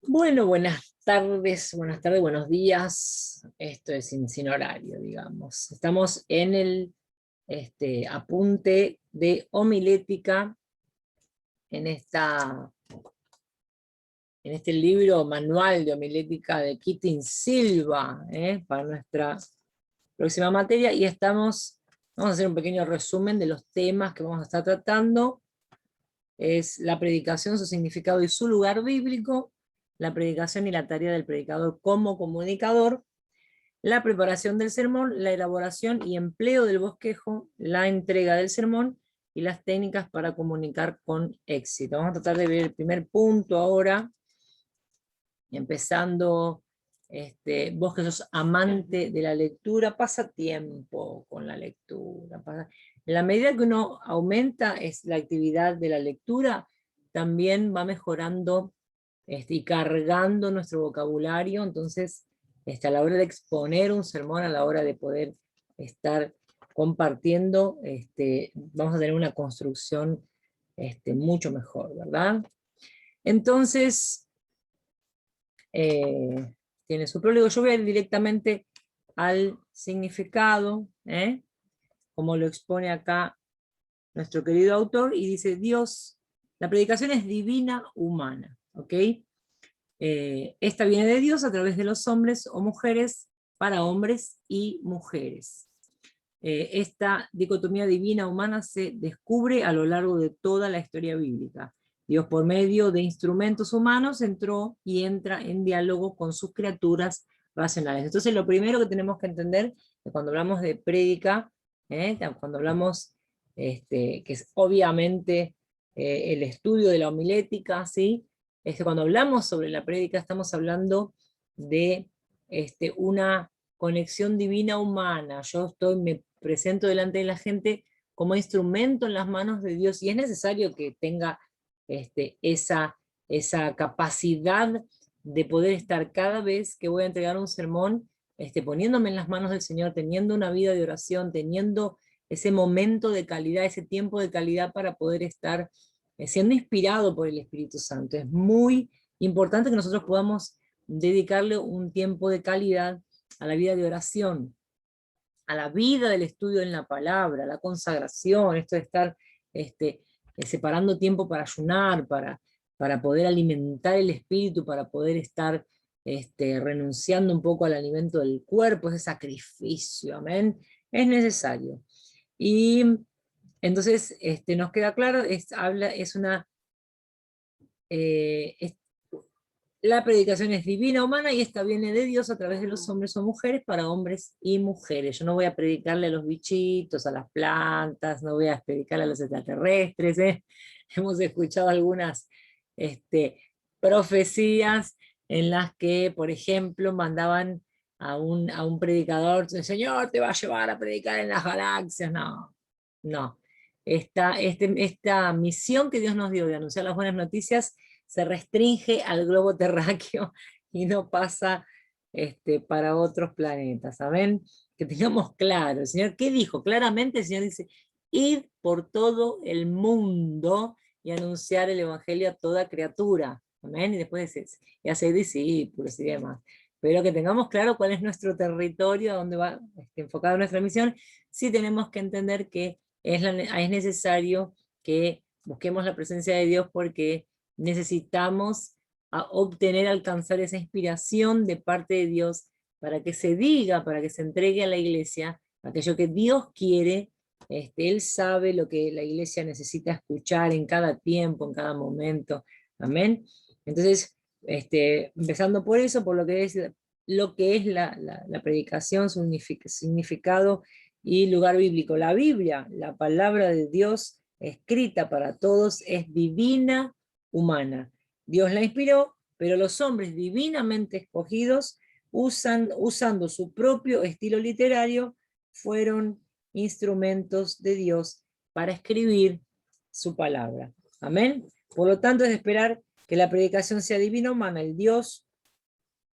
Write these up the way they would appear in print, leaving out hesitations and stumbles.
Bueno, buenas tardes, buenos días. Esto es sin horario, digamos. Estamos en el apunte de homilética en, en este libro manual de homilética de Keating Silva, para nuestra próxima materia, y vamos a hacer un pequeño resumen de los temas que vamos a estar tratando. Es la predicación, su significado y su lugar bíblico, la predicación y la tarea del predicador como comunicador, la preparación del sermón, la elaboración y empleo del bosquejo, la entrega del sermón y las técnicas para comunicar con éxito. Vamos a tratar de ver el primer punto ahora, empezando, vos que sos amante de la lectura, pasa tiempo con la lectura. En la medida que uno aumenta la actividad de la lectura, también va mejorando y cargando nuestro vocabulario. Entonces, a la hora de exponer un sermón, a la hora de poder estar compartiendo, vamos a tener una construcción mucho mejor, ¿verdad? Entonces, tiene su prólogo. Yo voy a ir directamente al significado, como lo expone acá nuestro querido autor, y dice: Dios, la predicación es divina humana, ¿ok? Esta viene de Dios a través de los hombres o mujeres, para hombres y mujeres. Esta dicotomía divina humana se descubre a lo largo de toda la historia bíblica. Dios, por medio de instrumentos humanos, entró y entra en diálogo con sus criaturas racionales. Entonces, lo primero que tenemos que entender es que cuando hablamos de prédica, cuando hablamos, que es obviamente el estudio de la homilética, ¿sí? Es que cuando hablamos sobre la prédica estamos hablando de una conexión divina humana. Me presento delante de la gente como instrumento en las manos de Dios, y es necesario que tenga esa capacidad de poder estar cada vez que voy a entregar un sermón, poniéndome en las manos del Señor, teniendo una vida de oración, teniendo ese momento de calidad, ese tiempo de calidad para poder estar siendo inspirado por el Espíritu Santo. Es muy importante que nosotros podamos dedicarle un tiempo de calidad a la vida de oración, a la vida del estudio en la palabra, a la consagración, esto de estar separando tiempo para ayunar, para poder alimentar el espíritu, para poder estar renunciando un poco al alimento del cuerpo, ese sacrificio, amén, es necesario. Y entonces nos queda claro, es la predicación es divina, humana, y esta viene de Dios a través de los hombres o mujeres, para hombres y mujeres. Yo no voy a predicarle a los bichitos, a las plantas, no voy a predicarle a los extraterrestres. Hemos escuchado algunas profecías en las que, por ejemplo, mandaban a un predicador: el Señor te va a llevar a predicar en las galaxias. No, no. Esta misión que Dios nos dio de anunciar las buenas noticias se restringe al globo terráqueo y no pasa para otros planetas. ¿Saben? Que tengamos claro, el Señor, ¿qué dijo? Claramente el Señor dice: ir por todo el mundo y anunciar el Evangelio a toda criatura. Amén. Y después dice: y hacer discípulos y demás. Pero que tengamos claro cuál es nuestro territorio, a dónde va enfocada nuestra misión. Sí tenemos que entender que es necesario que busquemos la presencia de Dios, porque necesitamos obtener, alcanzar esa inspiración de parte de Dios, para que se diga, para que se entregue a la iglesia aquello que Dios quiere. Él sabe lo que la iglesia necesita escuchar en cada tiempo, en cada momento. Amén. Entonces, empezando por eso, por lo que es la predicación, su significado y lugar bíblico. La Biblia, la palabra de Dios escrita para todos, es divina, humana. Dios la inspiró, pero los hombres divinamente escogidos, usando su propio estilo literario, fueron instrumentos de Dios para escribir su palabra. Amén. Por lo tanto, es de esperar que la predicación sea divina, humana. El Dios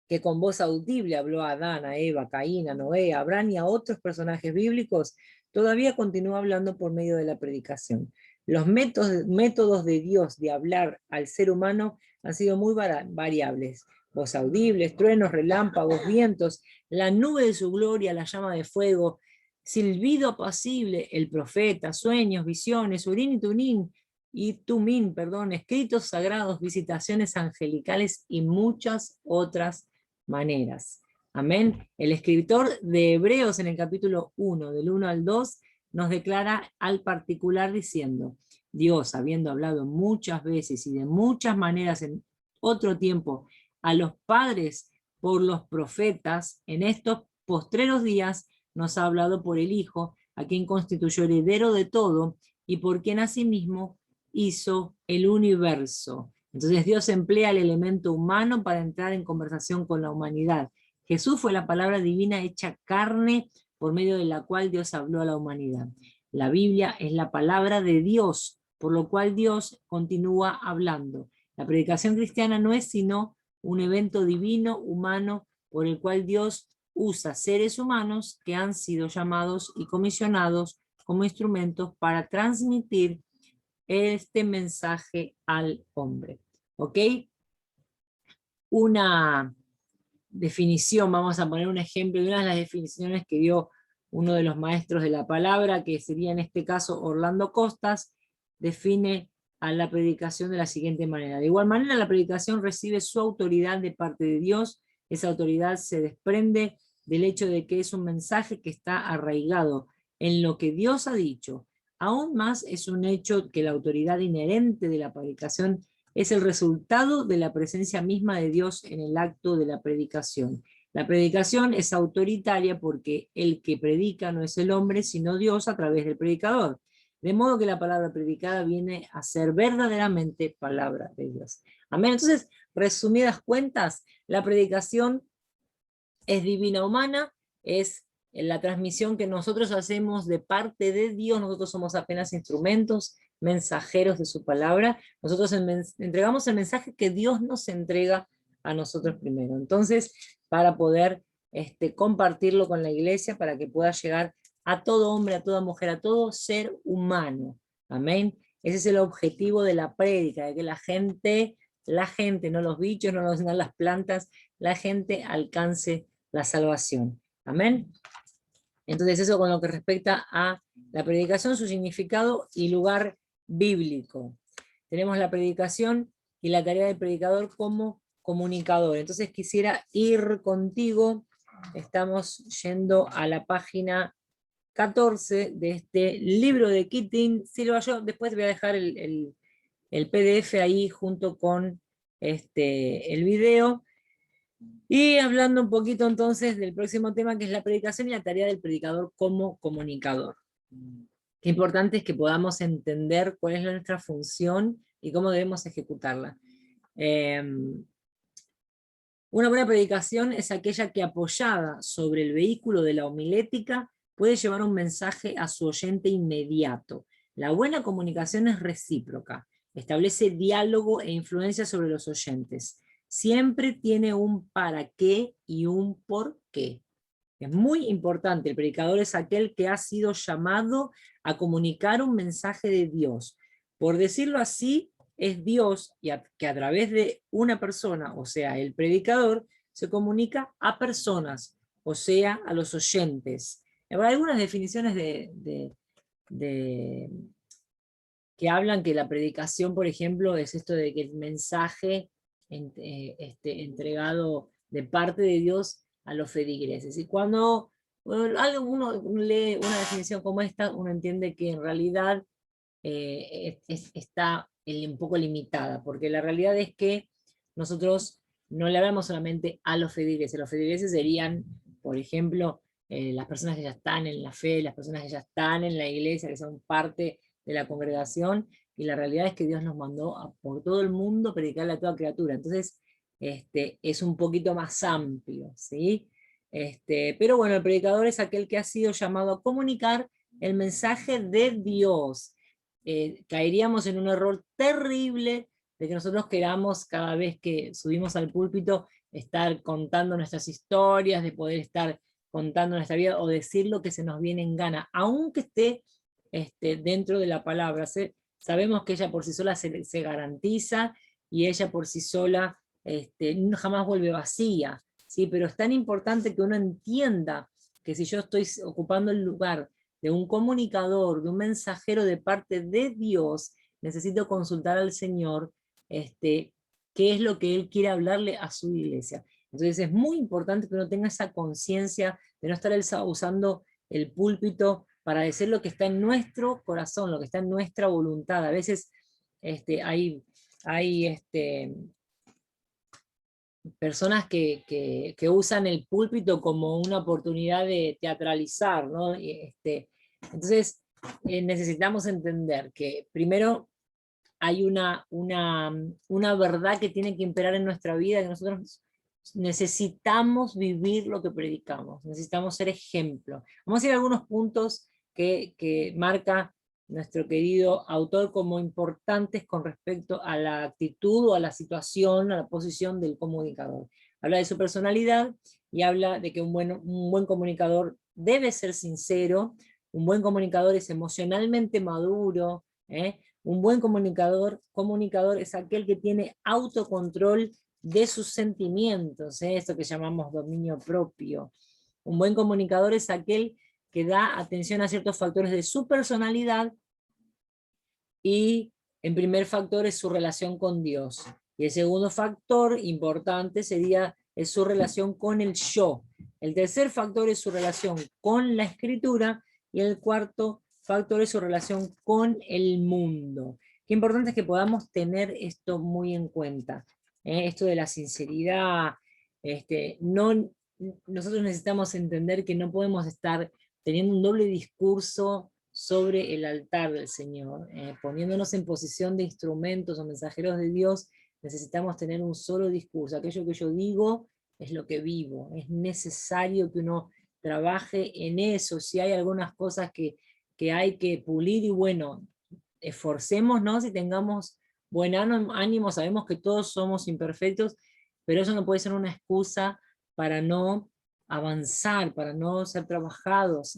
que con voz audible habló a Adán, a Eva, a Caín, a Noé, a Abraham y a otros personajes bíblicos, todavía continúa hablando por medio de la predicación. Los métodos de Dios de hablar al ser humano han sido muy variables. Voz audibles, truenos, relámpagos, vientos, la nube de su gloria, la llama de fuego, silbido apacible, el profeta, sueños, visiones, urín y tumín, perdón, escritos sagrados, visitaciones angelicales y muchas otras maneras. Amén. El escritor de Hebreos en el capítulo 1, del 1 al 2, nos declara al particular diciendo: Dios, habiendo hablado muchas veces y de muchas maneras en otro tiempo a los padres por los profetas, en estos postreros días nos ha hablado por el Hijo, a quien constituyó heredero de todo y por quien asimismo hizo el universo. Entonces Dios emplea el elemento humano para entrar en conversación con la humanidad. Jesús fue la palabra divina hecha carne por medio de la cual Dios habló a la humanidad. La Biblia es la palabra de Dios, por lo cual Dios continúa hablando. La predicación cristiana no es sino un evento divino, humano, por el cual Dios usa seres humanos que han sido llamados y comisionados como instrumentos para transmitir este mensaje al hombre. ¿Ok? Una definición, vamos a poner un ejemplo de una de las definiciones que dio uno de los maestros de la palabra, que sería en este caso Orlando Costas, define a la predicación de la siguiente manera: de igual manera la predicación recibe su autoridad de parte de Dios. Esa autoridad se desprende del hecho de que es un mensaje que está arraigado en lo que Dios ha dicho. Aún más es un hecho que la autoridad inherente de la predicación es el resultado de la presencia misma de Dios en el acto de la predicación. La predicación es autoritaria porque el que predica no es el hombre, sino Dios a través del predicador. De modo que la palabra predicada viene a ser verdaderamente palabra de Dios. Amén. Entonces, resumidas cuentas, la predicación es divina humana, es la transmisión que nosotros hacemos de parte de Dios. Nosotros somos apenas instrumentos, mensajeros de su palabra. Nosotros entregamos el mensaje que Dios nos entrega a nosotros primero. Entonces, para poder compartirlo con la iglesia, para que pueda llegar a todo hombre, a toda mujer, a todo ser humano. Amén. Ese es el objetivo de la prédica, de que la gente, no los bichos, no las plantas, la gente alcance la salvación. Amén. Entonces eso con lo que respecta a la predicación, su significado y lugar bíblico. Tenemos la predicación y la tarea del predicador como comunicador. Entonces quisiera ir contigo, estamos yendo a la página 14 de este libro de Keating. Silva, yo después voy a dejar el PDF ahí junto con el video. Y hablando un poquito entonces del próximo tema, que es la predicación y la tarea del predicador como comunicador. Qué importante es que podamos entender cuál es nuestra función y cómo debemos ejecutarla. Una buena predicación es aquella que, apoyada sobre el vehículo de la homilética, puede llevar un mensaje a su oyente inmediato. La buena comunicación es recíproca, establece diálogo e influencia sobre los oyentes. Siempre tiene un para qué y un por qué. Es muy importante. El predicador es aquel que ha sido llamado a comunicar un mensaje de Dios. Por decirlo así, es Dios que a través de una persona, o sea, el predicador, se comunica a personas, o sea, a los oyentes. Habrá algunas definiciones que hablan que la predicación, por ejemplo, es esto de que el mensaje entregado de parte de Dios a los feligreses. Y cuando uno lee una definición como esta, uno entiende que en realidad está un poco limitada, porque la realidad es que nosotros no le hablamos solamente a los feligreses. Los feligreses serían, por ejemplo, las personas que ya están en la fe, las personas que ya están en la iglesia, que son parte de la congregación, y la realidad es que Dios nos mandó por todo el mundo predicarle a toda criatura. Entonces, es un poquito más amplio, ¿sí? Pero bueno, el predicador es aquel que ha sido llamado a comunicar el mensaje de Dios. Caeríamos en un error terrible de que nosotros queramos, cada vez que subimos al púlpito, estar contando nuestras historias, de poder estar contando nuestra vida, o decir lo que se nos viene en gana, aunque esté dentro de la palabra. sabemos que ella por sí sola se garantiza, y ella por sí sola jamás vuelve vacía, ¿sí? Pero es tan importante que uno entienda que si yo estoy ocupando el lugar de un comunicador, de un mensajero de parte de Dios, necesito consultar al Señor qué es lo que Él quiere hablarle a su iglesia. Entonces es muy importante que uno tenga esa conciencia de no estar usando el púlpito para decir lo que está en nuestro corazón, lo que está en nuestra voluntad. A veces hay personas que usan el púlpito como una oportunidad de teatralizar, ¿no? Entonces, necesitamos entender que primero hay una verdad que tiene que imperar en nuestra vida, que nosotros necesitamos vivir lo que predicamos, necesitamos ser ejemplo. Vamos a ir a algunos puntos que marca nuestro querido autor como importantes con respecto a la actitud o a la situación, a la posición del comunicador. Habla de su personalidad y habla de que un buen comunicador debe ser sincero, un buen comunicador es emocionalmente maduro, un buen comunicador es aquel que tiene autocontrol de sus sentimientos, esto que llamamos dominio propio. Un buen comunicador es aquel que da atención a ciertos factores de su personalidad, y el primer factor es su relación con Dios. Y el segundo factor importante es su relación con el yo. El tercer factor es su relación con la escritura, y el cuarto factor es su relación con el mundo. Qué importante es que podamos tener esto muy en cuenta. Esto de la sinceridad, nosotros necesitamos entender que no podemos estar teniendo un doble discurso sobre el altar del Señor, poniéndonos en posición de instrumentos o mensajeros de Dios. Necesitamos tener un solo discurso. Aquello que yo digo es lo que vivo. Es necesario que uno trabaje en eso. Si hay algunas cosas que hay que pulir, y bueno, esforcémonos y tengamos buen ánimo. Sabemos que todos somos imperfectos, pero eso no puede ser una excusa para no avanzar, para no ser trabajados.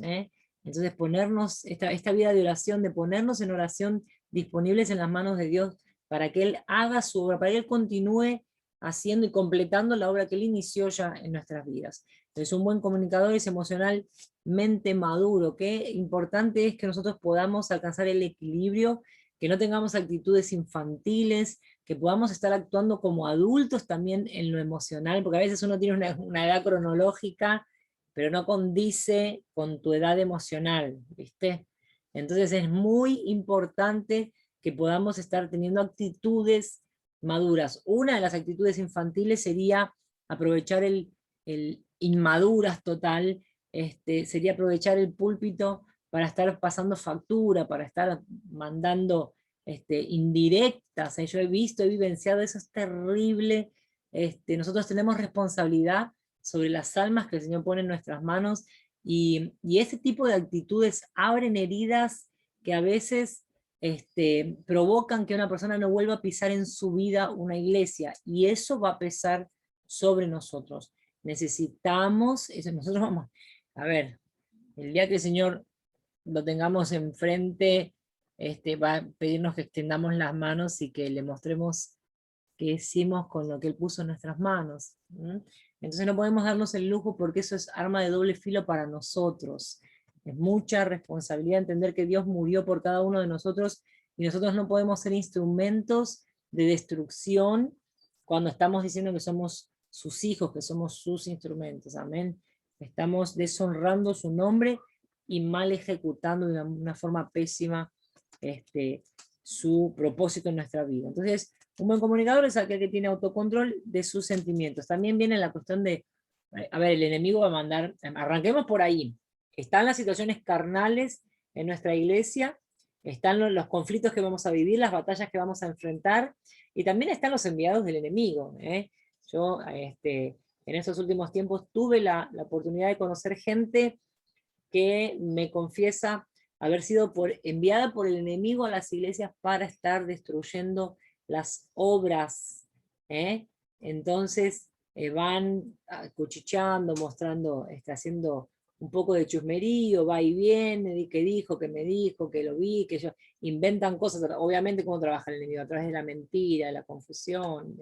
Entonces ponernos, esta vida de oración, de ponernos en oración disponibles en las manos de Dios, para que Él haga su obra, para que Él continúe haciendo y completando la obra que Él inició ya en nuestras vidas. Entonces un buen comunicador es emocionalmente maduro. Qué importante es que nosotros podamos alcanzar el equilibrio, que no tengamos actitudes infantiles, que podamos estar actuando como adultos también en lo emocional, porque a veces uno tiene una edad cronológica, pero no condice con tu edad emocional, ¿viste? Entonces es muy importante que podamos estar teniendo actitudes maduras. Una de las actitudes infantiles sería aprovechar el inmaduras total, sería aprovechar el púlpito para estar pasando factura, para estar mandando indirectas. Yo he visto, he vivenciado, eso es terrible. Nosotros tenemos responsabilidad sobre las almas que el Señor pone en nuestras manos, y ese tipo de actitudes abren heridas que a veces provocan que una persona no vuelva a pisar en su vida una iglesia, y eso va a pesar sobre nosotros. Necesitamos, nosotros vamos, a ver, el día que el Señor lo tengamos enfrente, va a pedirnos que extendamos las manos y que le mostremos qué hicimos con lo que Él puso en nuestras manos. Entonces no podemos darnos el lujo, porque eso es arma de doble filo para nosotros. Es mucha responsabilidad entender que Dios murió por cada uno de nosotros, y nosotros no podemos ser instrumentos de destrucción cuando estamos diciendo que somos sus hijos, que somos sus instrumentos. Amén. Estamos deshonrando su nombre y mal ejecutando de una forma pésima su propósito en nuestra vida. Entonces, un buen comunicador es aquel que tiene autocontrol de sus sentimientos. También viene la cuestión de, a ver, el enemigo va a mandar, arranquemos por ahí. Están las situaciones carnales en nuestra iglesia, están los conflictos que vamos a vivir, las batallas que vamos a enfrentar, y también están los enviados del enemigo. Yo en estos últimos tiempos tuve la oportunidad de conocer gente que me confiesa haber sido enviada por el enemigo a las iglesias para estar destruyendo las obras. Entonces van cuchicheando, mostrando, haciendo un poco de chusmerío, va y viene, que dijo, que me dijo, que lo vi, que yo, inventan cosas, obviamente cómo trabaja el enemigo, a través de la mentira, de la confusión.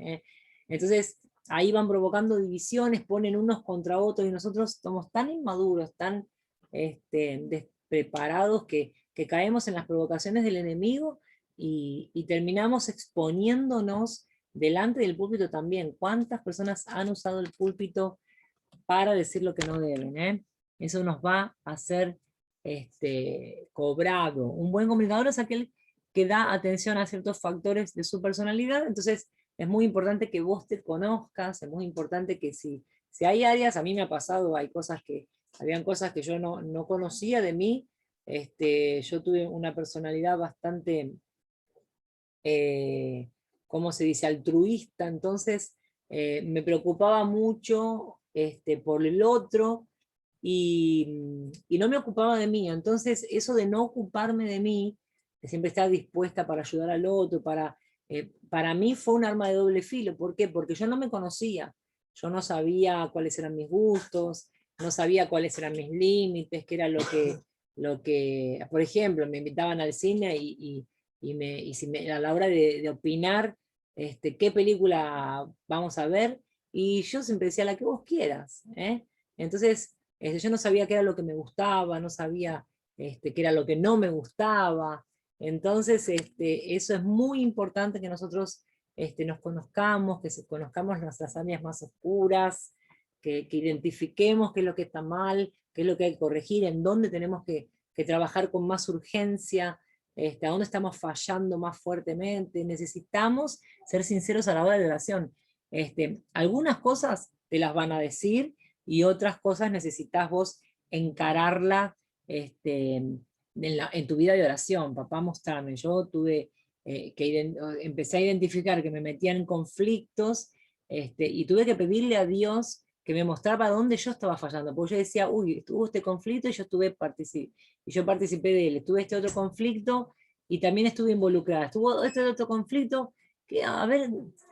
Entonces, ahí van provocando divisiones, ponen unos contra otros, y nosotros somos tan inmaduros, tan despreparados, que caemos en las provocaciones del enemigo, y terminamos exponiéndonos delante del púlpito también. ¿Cuántas personas han usado el púlpito para decir lo que no deben? Eso nos va a ser cobrado. Un buen comunicador es aquel que da atención a ciertos factores de su personalidad. Entonces es muy importante que vos te conozcas, es muy importante que si hay áreas, a mí me ha pasado, habían cosas que yo no conocía de mí. Yo tuve una personalidad bastante, ¿cómo se dice?, altruista. Entonces me preocupaba mucho por el otro, y no me ocupaba de mí. Entonces eso de no ocuparme de mí, de siempre estar dispuesta para ayudar al otro, para mí fue un arma de doble filo. ¿Por qué? Porque yo no me conocía, yo no sabía cuáles eran mis gustos, no sabía cuáles eran mis límites, qué era lo que, por ejemplo, me invitaban al cine, a la hora de opinar qué película vamos a ver, y yo siempre decía la que vos quieras. Entonces, yo no sabía qué era lo que me gustaba, no sabía qué era lo que no me gustaba. Entonces, eso es muy importante, que nosotros nos conozcamos, conozcamos nuestras áreas más oscuras, que identifiquemos qué es lo que está mal, qué es lo que hay que corregir, en dónde tenemos que trabajar con más urgencia, a dónde estamos fallando más fuertemente. Necesitamos ser sinceros a la hora de la oración. Algunas cosas te las van a decir, y otras cosas necesitas vos encararla en tu vida de oración. Papá, mostrarme. Yo tuve empecé a identificar que me metía en conflictos, y tuve que pedirle a Dios que me mostraba dónde yo estaba fallando, porque yo decía, uy, estuvo este conflicto y yo participé de él, estuve este otro conflicto y también estuve involucrada, estuvo este otro conflicto, que a ver,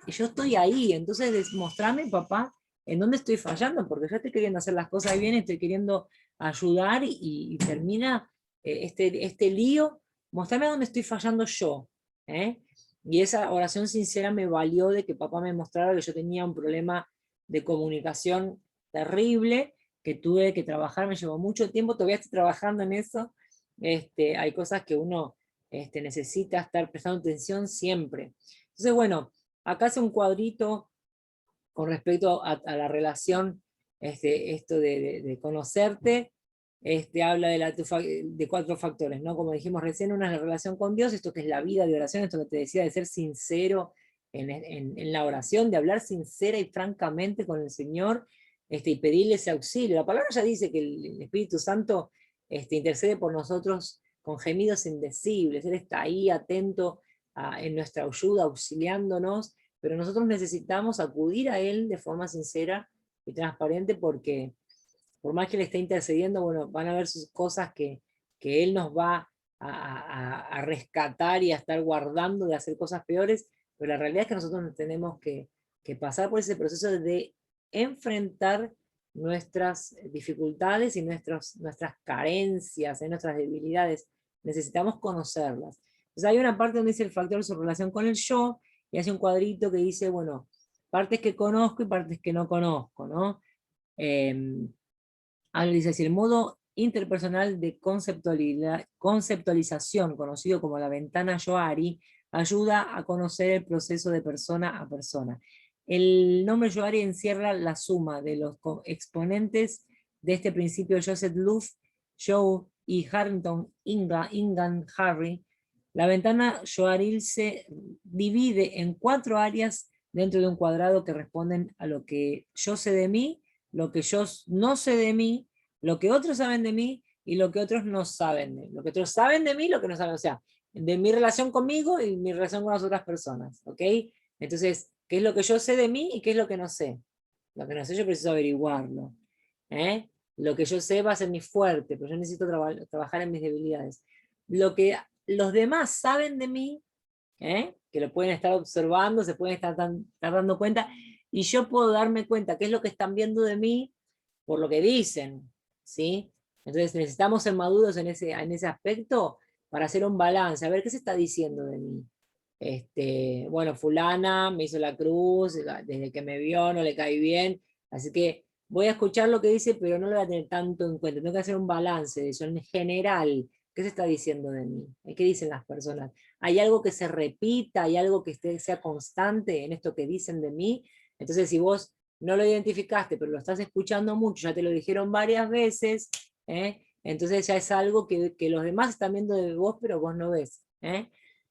yo estoy ahí. Entonces mostrame, papá, en dónde estoy fallando, porque yo estoy queriendo hacer las cosas bien, estoy queriendo ayudar, y termina este lío. Mostrame dónde estoy fallando yo. Y esa oración sincera me valió de que papá me mostrara que yo tenía un problema de comunicación terrible, que tuve que trabajar, me llevó mucho tiempo, todavía estoy trabajando en eso. Hay cosas que uno necesita estar prestando atención siempre. Entonces, bueno, acá hace un cuadrito con respecto a la relación, esto de conocerte. Habla de 4 factores, ¿no? Como dijimos recién, una es la relación con Dios, esto que es la vida de oración, esto que te decía de ser sincero en la oración, de hablar sincera y francamente con el Señor, y pedirle ese auxilio. La palabra ya dice que el Espíritu Santo intercede por nosotros con gemidos indecibles. Él está ahí atento en nuestra ayuda, auxiliándonos, pero nosotros necesitamos acudir a Él de forma sincera y transparente, porque por más que Él esté intercediendo, bueno, van a haber sus cosas que Él nos va a rescatar y a estar guardando de hacer cosas peores, pero la realidad es que nosotros tenemos que pasar por ese proceso de enfrentar nuestras dificultades y nuestras carencias, nuestras debilidades. Necesitamos conocerlas. Entonces hay una parte donde dice el factor de su relación con el yo, y hace un cuadrito que dice, bueno, partes que conozco y partes que no conozco, ¿no? Dice así: el modo interpersonal de conceptualización, conocido como la ventana Johari, ayuda a conocer el proceso de persona a persona. El nombre Johari encierra la suma de los exponentes de este principio: Joseph Luft, Joe y Harrington Ingan Harry. La ventana Johari se divide en 4 áreas dentro de un cuadrado, que responden a lo que yo sé de mí, lo que yo no sé de mí, lo que otros saben de mí y lo que otros no saben de mí. Lo que otros saben de mí, lo que no saben, o sea, de mi relación conmigo y mi relación con las otras personas, ¿ok? Entonces, ¿qué es lo que yo sé de mí y qué es lo que no sé? Lo que no sé yo preciso averiguarlo. Lo que yo sé va a ser mi fuerte, pero yo necesito trabajar en mis debilidades. Lo que los demás saben de mí, que lo pueden estar observando, se pueden estar dando cuenta, y yo puedo darme cuenta qué es lo que están viendo de mí por lo que dicen, ¿sí? Entonces necesitamos ser maduros en ese aspecto para hacer un balance, a ver qué se está diciendo de mí. Bueno, fulana me hizo la cruz, desde que me vio no le caí bien, así que voy a escuchar lo que dice, pero no lo voy a tener tanto en cuenta, tengo que hacer un balance de eso en general. ¿Qué se está diciendo de mí? ¿Qué dicen las personas? ¿Hay algo que se repita? ¿Hay algo que sea constante en esto que dicen de mí? Entonces, si vos no lo identificaste, pero lo estás escuchando mucho, ya te lo dijeron varias veces, entonces ya es algo que los demás están viendo de vos, pero vos no ves.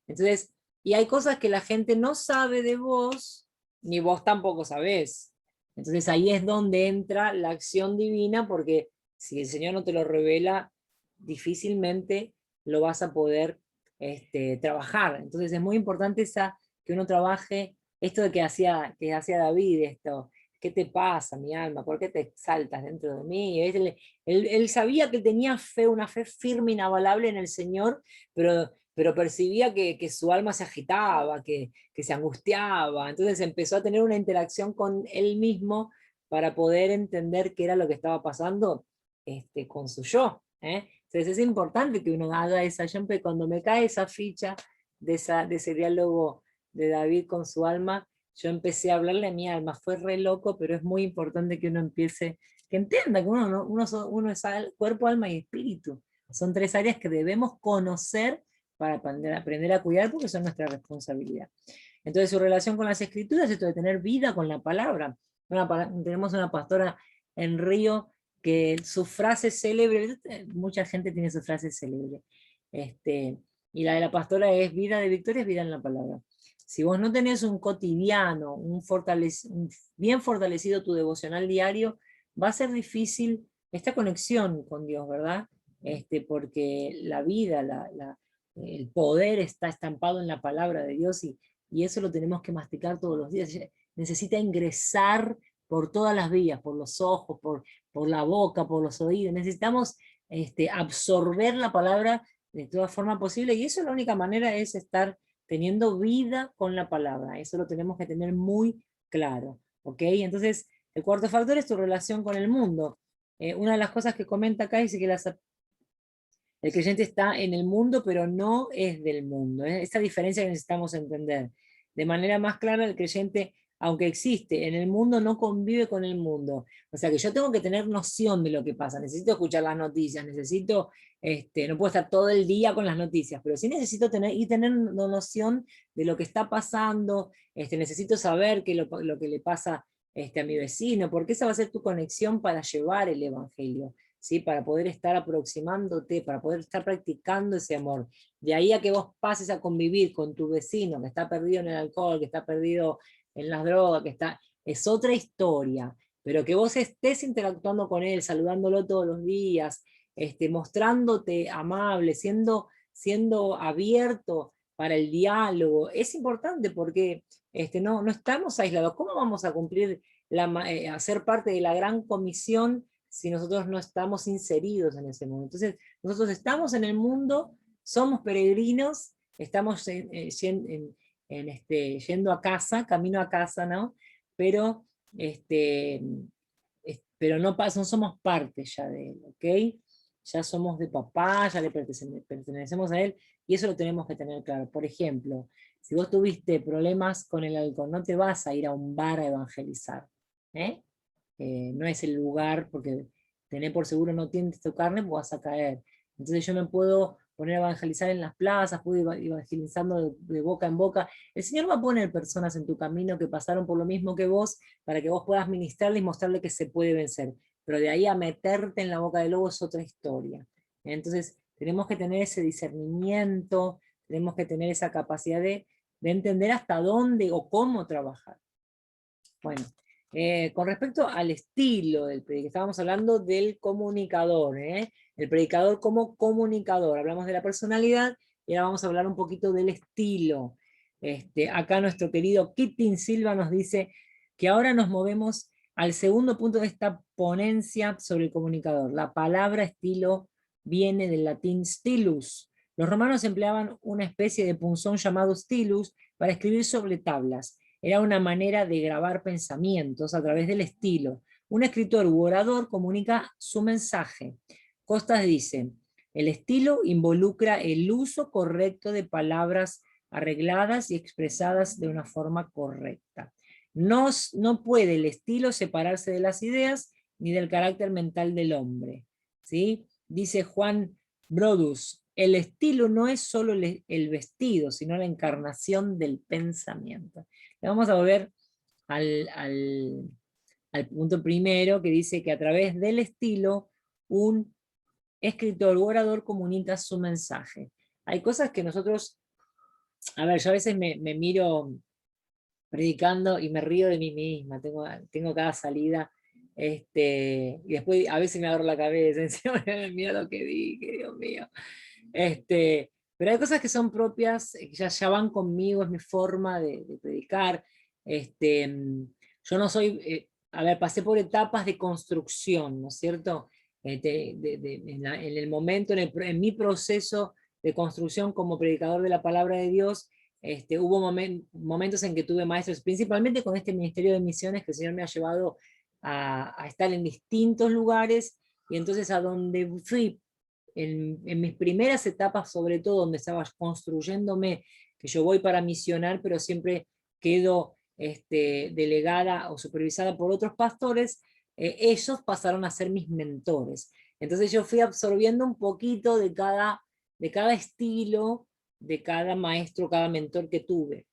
Entonces, y hay cosas que la gente no sabe de vos, ni vos tampoco sabés. Entonces ahí es donde entra la acción divina, porque si el Señor no te lo revela, difícilmente lo vas a poder trabajar. Entonces es muy importante que uno trabaje esto de que hacía David, esto, ¿qué te pasa, mi alma? ¿Por qué te exaltas dentro de mí? Él sabía que tenía fe, una fe firme, inabalable en el Señor, pero percibía que su alma se agitaba, que se angustiaba. Entonces empezó a tener una interacción con él mismo para poder entender qué era lo que estaba pasando con su yo. Entonces es importante que uno haga esa, cuando me cae esa ficha de ese diálogo de David con su alma, yo empecé a hablarle a mi alma, fue re loco, pero es muy importante que uno empiece, que entienda que uno es cuerpo, alma y espíritu. Son tres áreas que debemos conocer para aprender a cuidar porque son nuestra responsabilidad. Entonces su relación con las escrituras es esto de tener vida con la palabra. Tenemos una pastora en Río que su frase célebre, mucha gente tiene su frase célebre, y la de la pastora es vida de victoria, es vida en la palabra. Si vos no tenés un cotidiano, bien fortalecido tu devocional diario, va a ser difícil esta conexión con Dios, ¿verdad? Porque la vida, el poder está estampado en la palabra de Dios y eso lo tenemos que masticar todos los días. Necesita ingresar por todas las vías, por los ojos, por la boca, por los oídos. Necesitamos absorber la palabra de toda forma posible y eso la única manera es estar teniendo vida con la palabra. Eso lo tenemos que tener muy claro. ¿Ok? Entonces, el cuarto factor es tu relación con el mundo. Una de las cosas que comenta acá dice que el creyente está en el mundo, pero no es del mundo. Esta diferencia que necesitamos entender. De manera más clara, el creyente, aunque existe en el mundo, no convive con el mundo. O sea que yo tengo que tener noción de lo que pasa. Necesito escuchar las noticias, no puedo estar todo el día con las noticias, pero sí necesito tener noción de lo que está pasando. Necesito saber lo que le pasa a mi vecino, porque esa va a ser tu conexión para llevar el evangelio. ¿Sí? Para poder estar aproximándote, para poder estar practicando ese amor. De ahí a que vos pases a convivir con tu vecino que está perdido en el alcohol, que está perdido en las drogas, es otra historia, pero que vos estés interactuando con él, saludándolo todos los días, mostrándote amable, siendo abierto para el diálogo, es importante porque no estamos aislados. ¿Cómo vamos a cumplir, a ser parte de la gran comisión si nosotros no estamos inseridos en ese mundo? Entonces, nosotros estamos en el mundo, somos peregrinos, estamos yendo a casa, camino a casa, ¿no? Pero, pero no somos parte ya de él, ¿ok? Ya somos de papá, ya le pertenecemos a él, y eso lo tenemos que tener claro. Por ejemplo, si vos tuviste problemas con el alcohol, no te vas a ir a un bar a evangelizar, ¿eh? No es el lugar, porque tener por seguro no tientes tu carne, pues vas a caer. Entonces yo me puedo poner a evangelizar en las plazas, puedo ir evangelizando de boca en boca. El Señor va a poner personas en tu camino que pasaron por lo mismo que vos, para que vos puedas ministrarle y mostrarle que se puede vencer. Pero de ahí a meterte en la boca del lobo es otra historia. Entonces tenemos que tener ese discernimiento, tenemos que tener esa capacidad de entender hasta dónde o cómo trabajar. Bueno, con respecto al estilo del predicador, estábamos hablando del comunicador, el predicador como comunicador, hablamos de la personalidad y ahora vamos a hablar un poquito del estilo. Acá nuestro querido Kittin Silva nos dice que ahora nos movemos al segundo punto de esta ponencia sobre el comunicador. La palabra estilo viene del latín stilus. Los romanos empleaban una especie de punzón llamado stilus para escribir sobre tablas. Era una manera de grabar pensamientos a través del estilo. Un escritor u orador comunica su mensaje. Costas dice, el estilo involucra el uso correcto de palabras arregladas y expresadas de una forma correcta. No puede el estilo separarse de las ideas ni del carácter mental del hombre. ¿Sí? Dice Juan Brodus, el estilo no es solo el vestido, sino la encarnación del pensamiento. Le vamos a volver al punto primero, que dice que a través del estilo un escritor u orador comunica su mensaje. Hay cosas que nosotros, a ver, yo a veces me miro predicando y me río de mí misma, tengo cada salida, y después a veces me agarro la cabeza, encima, mira lo que dije, Dios mío. Pero hay cosas que son propias, que ya van conmigo, es mi forma de predicar. Yo no soy, a ver, pasé por etapas de construcción, ¿no es cierto? En el momento, en mi proceso de construcción como predicador de la palabra de Dios, hubo momentos en que tuve maestros, principalmente con este ministerio de misiones, que el Señor me ha llevado a estar en distintos lugares, y entonces a donde fui, en mis primeras etapas, sobre todo, donde estaba construyéndome, que yo voy para misionar, pero siempre quedo delegada o supervisada por otros pastores, ellos pasaron a ser mis mentores. Entonces yo fui absorbiendo un poquito de cada estilo, de cada maestro, cada mentor que tuve.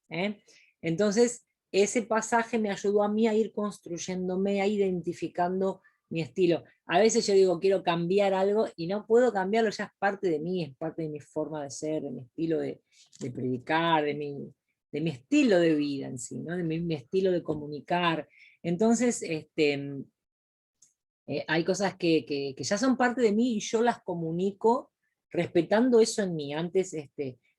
Entonces, ese pasaje me ayudó a mí a ir construyéndome, a identificando mi estilo. A veces yo digo, quiero cambiar algo y no puedo cambiarlo, ya es parte de mí, es parte de mi forma de ser, de mi estilo de predicar, de mi estilo de vida en sí, ¿no? De mi estilo de comunicar. Entonces, hay cosas que ya son parte de mí y yo las comunico respetando eso en mí. Antes,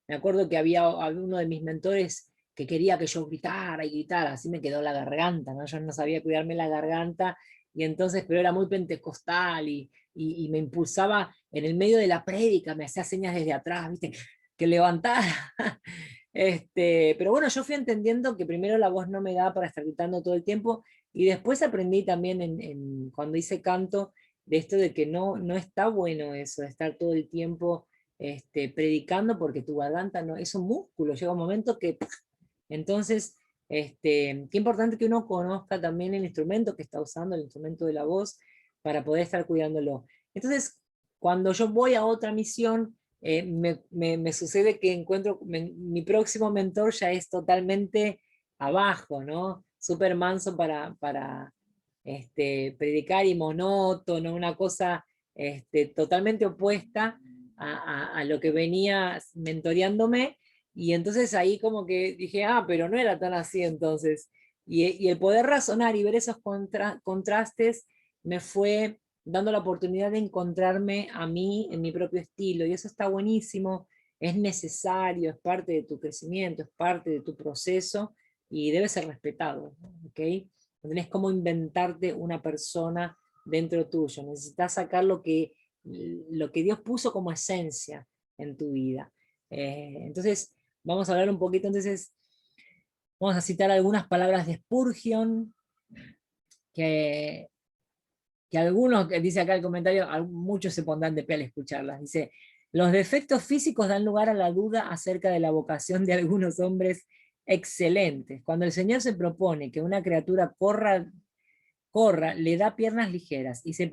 me acuerdo que había uno de mis mentores que quería que yo gritara y gritara, así me quedó la garganta, ¿no? Yo no sabía cuidarme la garganta, y entonces, pero era muy pentecostal, y me impulsaba en el medio de la prédica, me hacía señas desde atrás, ¿viste? Que levantara. Pero bueno, yo fui entendiendo que primero la voz no me daba para estar gritando todo el tiempo, y después aprendí también cuando hice canto, de esto de que no está bueno eso, de estar todo el tiempo predicando, porque tu garganta no, es un músculo, llega un momento que... Entonces, qué importante que uno conozca también el instrumento que está usando, el instrumento de la voz, para poder estar cuidándolo. Entonces, cuando yo voy a otra misión, me sucede que encuentro, mi próximo mentor ya es totalmente abajo, ¿no? Súper manso para predicar, y monótono, una cosa totalmente opuesta a lo que venía mentoreándome, y entonces ahí como que dije, pero no era tan así entonces. Y el poder razonar y ver esos contrastes me fue dando la oportunidad de encontrarme a mí en mi propio estilo, y eso está buenísimo, es necesario, es parte de tu crecimiento, es parte de tu proceso, y debe ser respetado, ¿ok? No tenés cómo inventarte una persona dentro tuyo, necesitas sacar lo que Dios puso como esencia en tu vida. Entonces, vamos a hablar un poquito, entonces, vamos a citar algunas palabras de Spurgeon, que algunos, que dice acá el comentario, muchos se pondrán de pie al escucharlas. Dice, los defectos físicos dan lugar a la duda acerca de la vocación de algunos hombres excelentes. Cuando el Señor se propone que una criatura corra, le da piernas ligeras, y si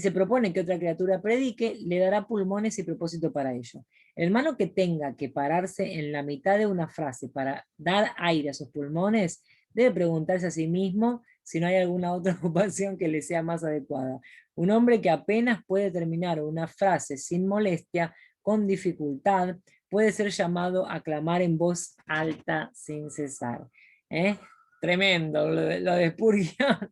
se propone que otra criatura predique, le dará pulmones y propósito para ello. El hermano que tenga que pararse en la mitad de una frase para dar aire a sus pulmones, debe preguntarse a sí mismo si no hay alguna otra ocupación que le sea más adecuada. Un hombre que apenas puede terminar una frase sin molestia, con dificultad, puede ser llamado a clamar en voz alta sin cesar. Tremendo lo de Spurgeon.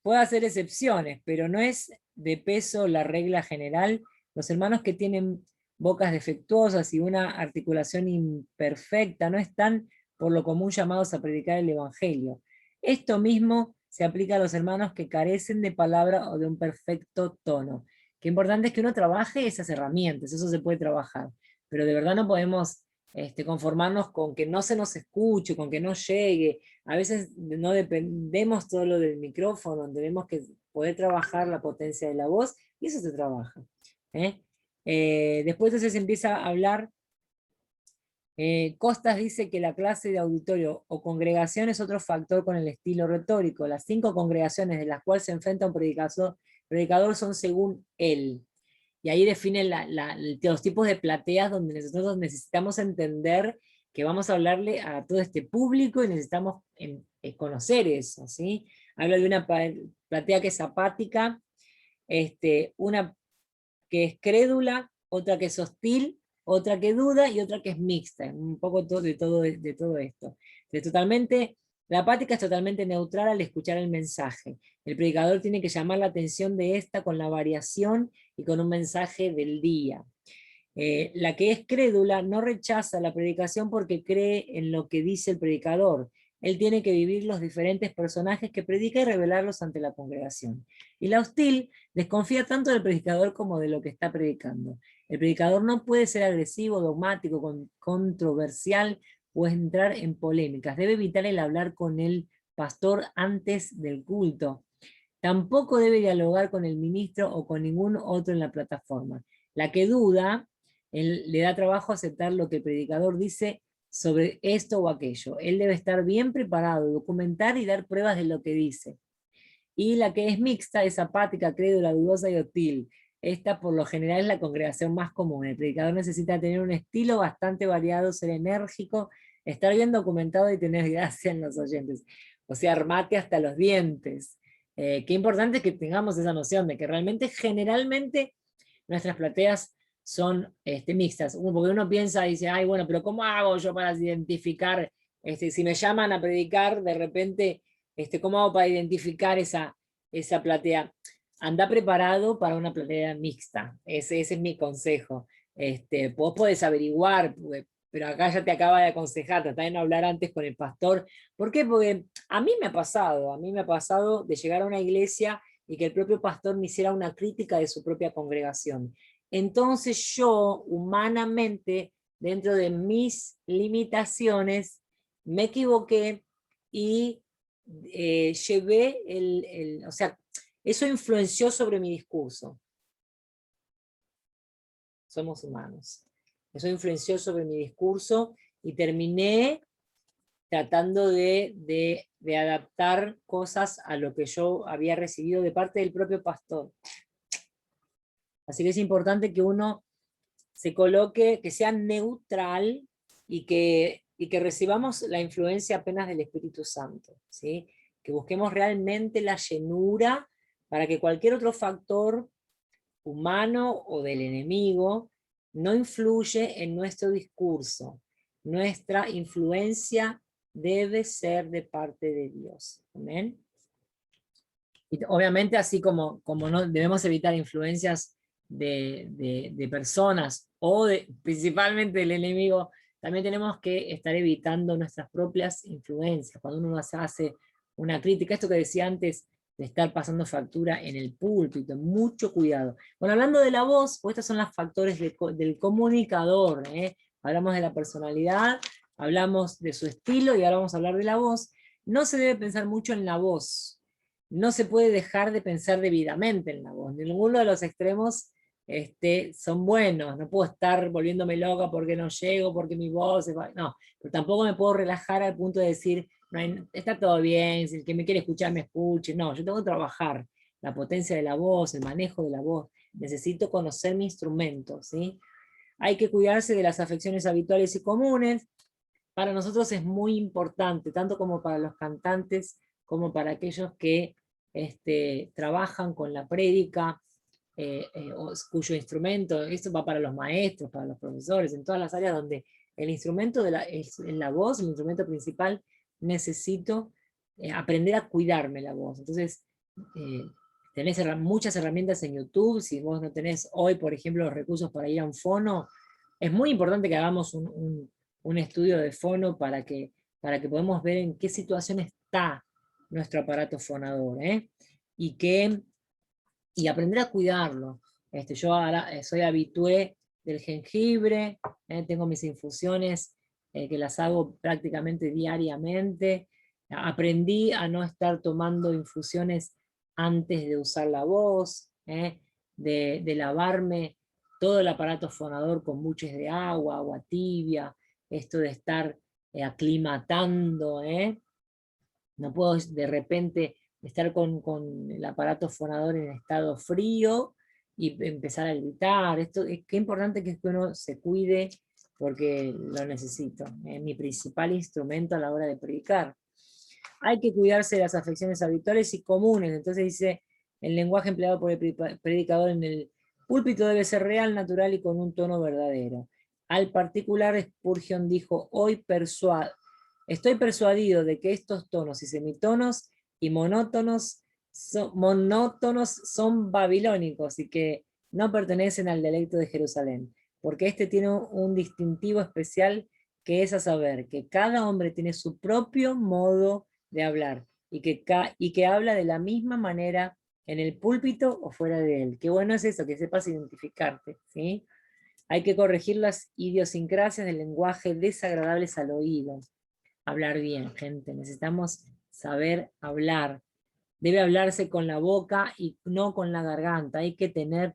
Puede hacer excepciones, pero no es de peso la regla general. Los hermanos que tienen bocas defectuosas y una articulación imperfecta no están por lo común llamados a predicar el Evangelio. Esto mismo se aplica a los hermanos que carecen de palabra o de un perfecto tono. Qué importante es que uno trabaje esas herramientas, eso se puede trabajar, pero de verdad no podemos conformarnos con que no se nos escuche, con que no llegue. A veces no dependemos todo lo del micrófono, tenemos que poder trabajar la potencia de la voz, y eso se trabaja. Después entonces empieza a hablar. Costas dice que la clase de auditorio o congregación es otro factor con el estilo retórico. Las 5 congregaciones de las cuales se enfrenta un predicador son según él. Y ahí define los tipos de plateas donde nosotros necesitamos entender que vamos a hablarle a todo este público y necesitamos conocer eso, ¿sí? Habla de una platea que es apática, una que es crédula, otra que es hostil, otra que duda y otra que es mixta, un poco de todo esto. La apática es totalmente neutral al escuchar el mensaje. El predicador tiene que llamar la atención de esta con la variación y con un mensaje del día. La que es crédula no rechaza la predicación porque cree en lo que dice el predicador. Él tiene que vivir los diferentes personajes que predica y revelarlos ante la congregación. Y la hostil desconfía tanto del predicador como de lo que está predicando. El predicador no puede ser agresivo, dogmático, controversial o entrar en polémicas. Debe evitar el hablar con el pastor antes del culto. Tampoco debe dialogar con el ministro o con ningún otro en la plataforma. La que duda, le da trabajo aceptar lo que el predicador dice sobre esto o aquello. Él debe estar bien preparado, documentar y dar pruebas de lo que dice. Y la que es mixta es apática, crédula, dudosa y hostil. Esta por lo general es la congregación más común. El predicador necesita tener un estilo bastante variado, ser enérgico, estar bien documentado y tener gracia en los oyentes. O sea, armate hasta los dientes. Qué importante que tengamos esa noción de que realmente, generalmente, nuestras plateas son mixtas. Porque uno piensa y dice, ay, bueno, pero ¿cómo hago yo para identificar, si me llaman a predicar, de repente, ¿cómo hago para identificar esa platea? Anda preparado para una platea mixta. Ese es mi consejo. Vos podés averiguar, pero acá ya te acaba de aconsejar, tratá de no hablar antes con el pastor. ¿Por qué? Porque a mí me ha pasado de llegar a una iglesia y que el propio pastor me hiciera una crítica de su propia congregación. Entonces yo, humanamente, dentro de mis limitaciones, me equivoqué y o sea, eso influenció sobre mi discurso. Somos humanos. Eso influenció sobre mi discurso y terminé tratando de adaptar cosas a lo que yo había recibido de parte del propio pastor. Así que es importante que uno se coloque, que sea neutral y que recibamos la influencia apenas del Espíritu Santo, ¿sí? Que busquemos realmente la llenura para que cualquier otro factor humano o del enemigo no influye en nuestro discurso. Nuestra influencia debe ser de parte de Dios. ¿Amén? Y obviamente, así como no debemos evitar influencias de personas o principalmente del enemigo, también tenemos que estar evitando nuestras propias influencias. Cuando uno hace una crítica, esto que decía antes, de estar pasando factura en el púlpito, mucho cuidado. Bueno, hablando de la voz, pues estos son los factores del comunicador. Hablamos de la personalidad, hablamos de su estilo y ahora vamos a hablar de la voz. No se debe pensar mucho en la voz. No se puede dejar de pensar debidamente en la voz. Ninguno de los extremos son buenos. No puedo estar volviéndome loca porque no llego, porque mi voz... No, pero tampoco me puedo relajar al punto de decir, no está todo bien, si el que me quiere escuchar me escuche. No, yo tengo que trabajar la potencia de la voz, el manejo de la voz. Necesito conocer mi instrumento, ¿sí? Hay que cuidarse de las afecciones habituales y comunes. Para nosotros es muy importante, tanto como para los cantantes, como para aquellos que trabajan con la prédica, cuyo instrumento, esto va para los maestros, para los profesores, en todas las áreas donde el instrumento es la voz, el instrumento principal, necesito aprender a cuidarme la voz. Entonces, tenés muchas herramientas en YouTube. Si vos no tenés hoy, por ejemplo, los recursos para ir a un fono, es muy importante que hagamos un estudio de fono para que podamos ver en qué situación está nuestro aparato fonador, y aprender a cuidarlo. Yo ahora soy habitué del jengibre, tengo mis infusiones que las hago prácticamente diariamente. Aprendí a no estar tomando infusiones antes de usar la voz, de lavarme todo el aparato fonador con buches de agua, agua tibia, esto de estar aclimatando, no puedo de repente estar con el aparato fonador en estado frío y empezar a gritar. Esto, qué importante que es que uno se cuide porque lo necesito. Es mi principal instrumento a la hora de predicar. Hay que cuidarse de las afecciones habituales y comunes. Entonces dice, el lenguaje empleado por el predicador en el púlpito debe ser real, natural y con un tono verdadero. Al particular, Spurgeon dijo, estoy persuadido de que estos tonos y semitonos y monótonos son babilónicos y que no pertenecen al dialecto de Jerusalén, porque este tiene un distintivo especial que es a saber, que cada hombre tiene su propio modo de hablar y que habla de la misma manera en el púlpito o fuera de él. Qué bueno es eso, que sepas identificarte, ¿sí? Hay que corregir las idiosincrasias del lenguaje desagradables al oído. Hablar bien, gente, necesitamos saber hablar. Debe hablarse con la boca y no con la garganta. Hay que tener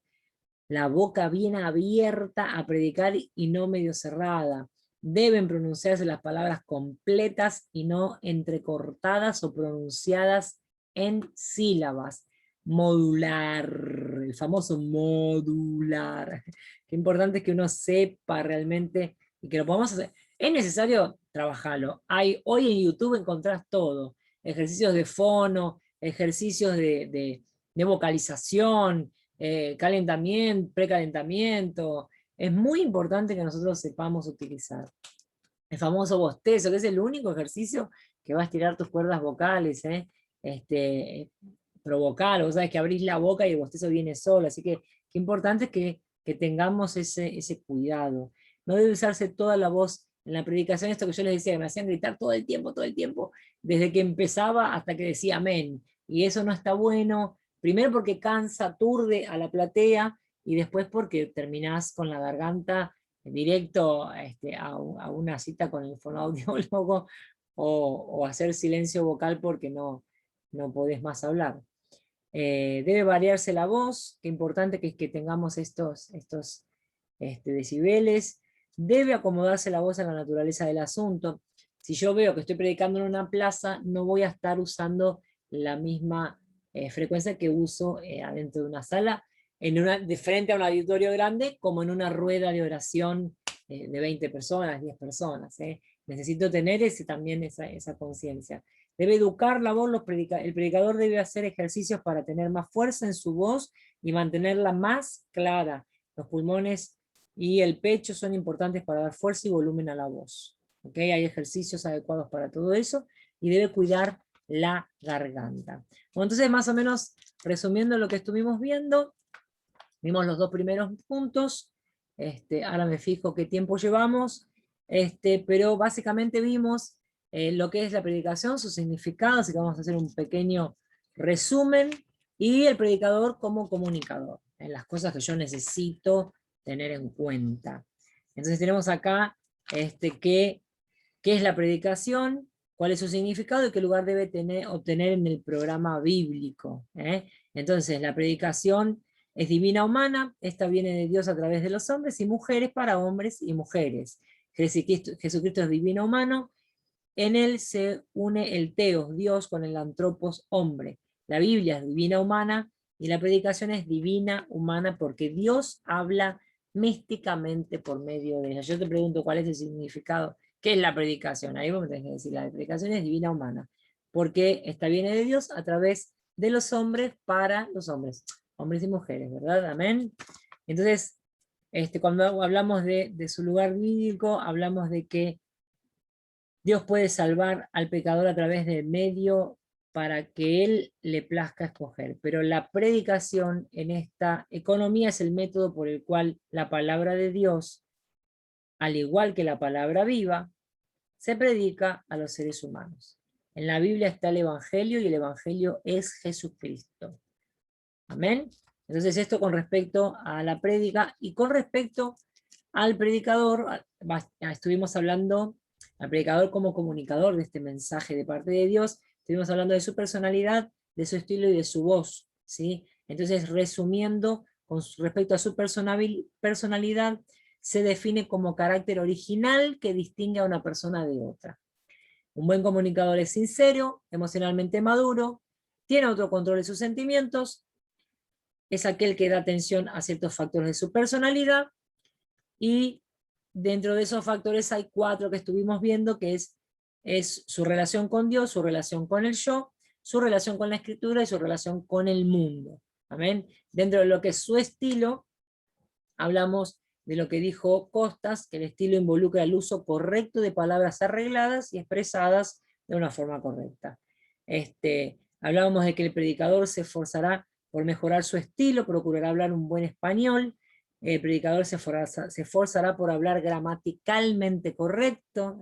la boca bien abierta a predicar y no medio cerrada. Deben pronunciarse las palabras completas y no entrecortadas o pronunciadas en sílabas. Modular, el famoso modular. Qué importante es que uno sepa realmente y que lo podamos hacer. Es necesario trabajarlo. Hoy en YouTube encontrás todo. Ejercicios de fono, ejercicios de vocalización, calentamiento, precalentamiento. Es muy importante que nosotros sepamos utilizar. El famoso bostezo, que es el único ejercicio que va a estirar tus cuerdas vocales, provocar, vos sabés que abrís la boca y el bostezo viene solo, así que qué importante es que tengamos ese cuidado. No debe usarse toda la voz en la predicación, esto que yo les decía, que me hacían gritar todo el tiempo, desde que empezaba hasta que decía amén, y eso no está bueno, primero porque cansa, aturde a la platea, y después porque terminás con la garganta directo a una cita con el fonoaudiólogo o hacer silencio vocal porque no podés más hablar. Debe variarse la voz, qué importante que es que tengamos estos decibeles. Debe acomodarse la voz a la naturaleza del asunto. Si yo veo que estoy predicando en una plaza, no voy a estar usando la misma frecuencia que uso adentro de una sala, de frente a un auditorio grande, como en una rueda de oración de 20 personas, 10 personas. Necesito tener también esa conciencia. Debe educar la voz, el predicador debe hacer ejercicios para tener más fuerza en su voz y mantenerla más clara. Los pulmones y el pecho son importantes para dar fuerza y volumen a la voz. ¿Okay? Hay ejercicios adecuados para todo eso y debe cuidar la garganta. Bueno, entonces, más o menos, resumiendo lo que estuvimos viendo, vimos los dos primeros puntos, ahora me fijo qué tiempo llevamos, pero básicamente vimos lo que es la predicación, su significado, así que vamos a hacer un pequeño resumen, y el predicador como comunicador, en las cosas que yo necesito tener en cuenta. Entonces tenemos acá qué es la predicación, cuál es su significado y qué lugar debe obtener en el programa bíblico. Entonces la predicación es divina humana, esta viene de Dios a través de los hombres y mujeres para hombres y mujeres. Jesucristo es divino humano, en él se une el teos, Dios, con el antropos, hombre. La Biblia es divina humana y la predicación es divina humana porque Dios habla místicamente por medio de ella. Yo te pregunto cuál es el significado, qué es la predicación. Ahí vos me tenés que decir, la predicación es divina humana, porque esta viene de Dios a través de los hombres para los hombres, hombres y mujeres, ¿verdad? Amén. Entonces, cuando hablamos de su lugar bíblico, hablamos de que Dios puede salvar al pecador a través del medio para que Él le plazca escoger. Pero la predicación en esta economía es el método por el cual la palabra de Dios, al igual que la palabra viva, se predica a los seres humanos. En la Biblia está el Evangelio y el Evangelio es Jesucristo. Amén. Entonces esto con respecto a la prédica y con respecto al predicador, estuvimos hablando al predicador como comunicador de este mensaje de parte de Dios, estuvimos hablando de su personalidad, de su estilo y de su voz, ¿sí? Entonces, resumiendo, respecto a su personalidad, se define como carácter original que distingue a una persona de otra. Un buen comunicador es sincero, emocionalmente maduro, tiene autocontrol de sus sentimientos, es aquel que da atención a ciertos factores de su personalidad, y dentro de esos factores hay 4 que estuvimos viendo, que es su relación con Dios, su relación con el yo, su relación con la escritura y su relación con el mundo. ¿Amén? Dentro de lo que es su estilo, hablamos de lo que dijo Costas, que el estilo involucra el uso correcto de palabras arregladas y expresadas de una forma correcta. Hablábamos de que el predicador se esforzará por mejorar su estilo, procurará hablar un buen español, el predicador se esforzará por hablar gramaticalmente correcto,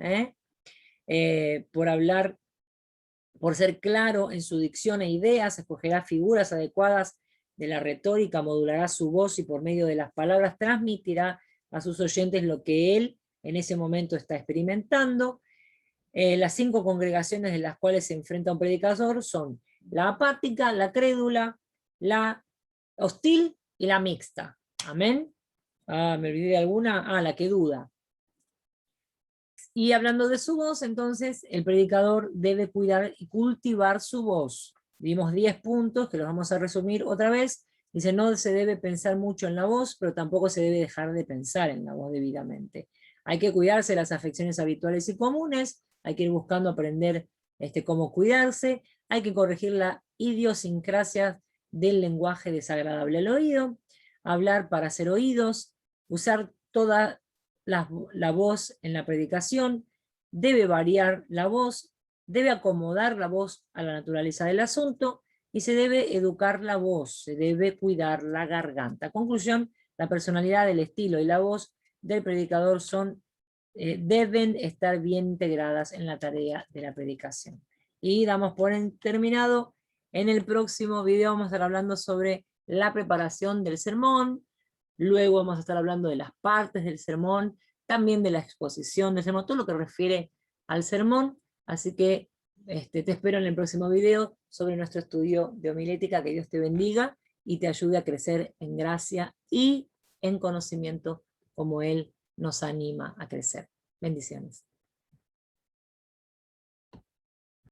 por ser claro en su dicción e ideas, escogerá figuras adecuadas de la retórica, modulará su voz y por medio de las palabras transmitirá a sus oyentes lo que él en ese momento está experimentando. Las 5 congregaciones de las cuales se enfrenta un predicador son la apática, la crédula, la hostil y la mixta. Amén. Me olvidé de alguna. La que duda. Y hablando de su voz, entonces, el predicador debe cuidar y cultivar su voz. Vimos 10 puntos, que los vamos a resumir otra vez. Dice, no se debe pensar mucho en la voz, pero tampoco se debe dejar de pensar en la voz debidamente. Hay que cuidarse de las afecciones habituales y comunes, hay que ir buscando aprender cómo cuidarse, hay que corregir la idiosincrasia del lenguaje desagradable al oído, hablar para ser oídos, usar toda la voz en la predicación, debe variar la voz, debe acomodar la voz a la naturaleza del asunto, y se debe educar la voz, se debe cuidar la garganta. Conclusión, la personalidad, el estilo y la voz del predicador deben estar bien integradas en la tarea de la predicación. Y damos por terminado. En el próximo video vamos a estar hablando sobre la preparación del sermón, luego vamos a estar hablando de las partes del sermón, también de la exposición del sermón, todo lo que refiere al sermón. Así que te espero en el próximo video sobre nuestro estudio de homilética. Que Dios te bendiga y te ayude a crecer en gracia y en conocimiento como Él nos anima a crecer. Bendiciones.